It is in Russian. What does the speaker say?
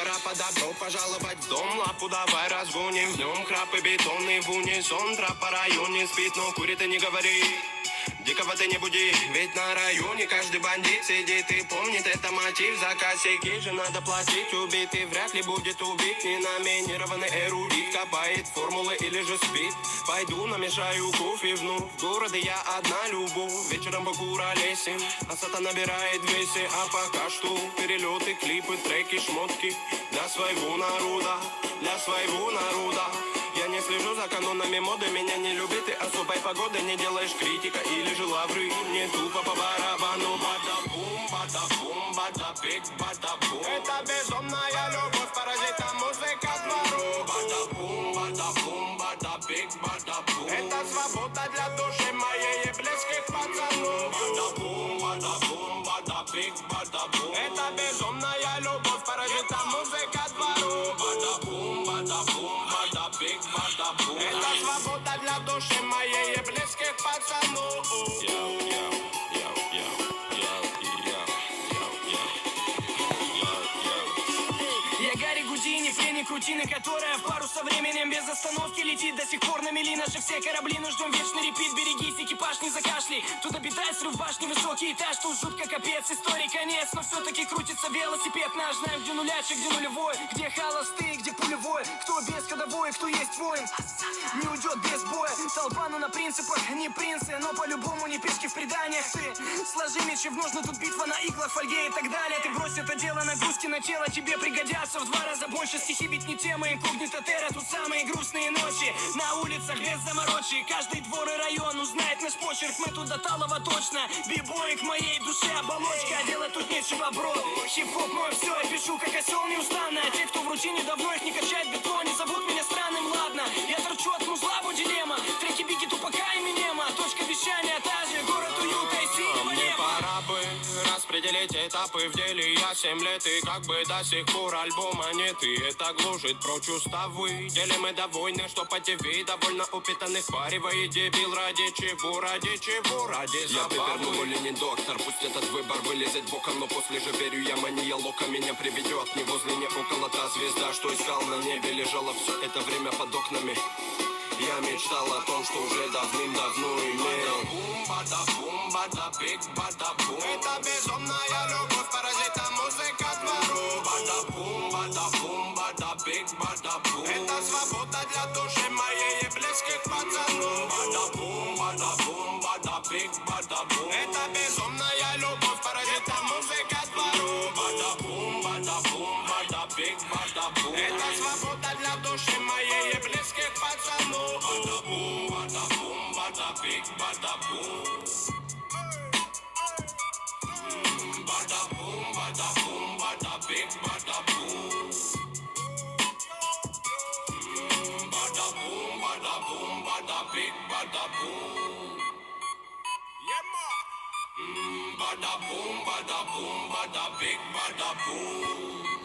пора по добро пожаловать в дом. Лапу давай разгоним, в нем краб и бетонный в унисон. Трап по районе спит, но курит и не говори. Дикого ты не буди, ведь на районе каждый бандит сидит и помнит, это мотив. За косяки же надо платить, убитый вряд ли будет убит. Не номинированный эрудит, копает формулы или же спит. Пойду намешаю кофе вновь, в городе я одна любовь. Вечером покуролесим, а сата набирает весе. А пока что перелеты, клипы, треки, шмотки для своего народа, для своего народа. Я не слежу за канонами моды, меня не любит и особой погоды. Не делаешь критика или же лавры, не тупо по барабану. Бада-бум, бада-бум, бада-биг, бада-бум. Это безумная любовь, паразита, музыка двору. Бада-бум, бада-бум, бада-биг, бада-бум. Это свобода для души моей и близких пацанов. Бада-бум, бада-бум, бада-биг, бада-бум. Это безумная любовь, паразита, музыка двору. Бада-бум, бада-бум, бада-биг, бада-бум. Это свобода для души моей и близких пацанов. Я Гарри Гудини, пленник рутины, которая в пару со временем без остановки летит. До сих пор на мели наши все корабли, но ждем вечный репит. Берегись, экипаж, не закашляй. Тут обитает срыв башни, высокий этаж. Тут жутко капец, истории конец. Но все-таки крутится велосипед наш. Знаем, где нулячек, где нулевой. Где холостые, где пулевой. Кто без ходовой, кто есть воин. Не уйдет без боя. Толпа, но на принципах не принцы. Но по-любому не пешки в преданиях. Ты сложи мечи в ножны, тут битва на иглах, фольге и так далее. Ты брось это дело, нагрузки на тело тебе пригодятся в 2 раза больше. Стихи ведь не тема, инкогнито терра. Тут самые грустные ночи. На улицах без заморочи. Каждый двор и район узнает наш почерк. Мы тут до талого точно. Бибой к моей душе оболочка. А делать тут нечего, бро. Хип-хоп мой все, я пишу как осел неустанно. А те, кто в рутине давно, их не качает в бетоне. Зовут меня странным, ладно. Я торчу от музла, дилемма. Треки Бигги, Тупака и Минема. Точка вещания та же. Город уюта и синего Мне неба. пора бы распределить этапы в деле. Я 7 лет и как бы до сих пор альбома нет. И это гложет прочь уставы. Делим мы до войны, что по ТВ довольно упитанных варивает дебил. Ради чего, ради чего, ради забавы. Я Пепер, или не доктор. Пусть этот выбор вылезет боком, но после же верю я мания лока меня приведет. Не возле, не около та звезда, что искал на небе. Лежала все это время под окнами. Я мечтал о том, что уже давным-давно имел. Бада-бум, бада-бум, бада-биг, бада-бум. Это безумная любовь, паразита, музыка двору. Бада-бум, бада-бум, бада-биг, бада-бум. Это свобода для души моей и близких пацанов. Бада-бум, бада-бум, бада-биг, бада-бум. Это безумная любовь, паразита, музыка двору. Бада-бум, бада-бум, бада-биг, бада-бум. Это свобода для души моей и близких пацанов. Bada-boom, bada-boom, bada-big, bada-boom. Bada-boom, bada-boom, bada-big, bada-boom. Bada-boom, bada-boom, bada-big, bada-boom. Bada-boom, bada-boom, bada-big, bada-boom.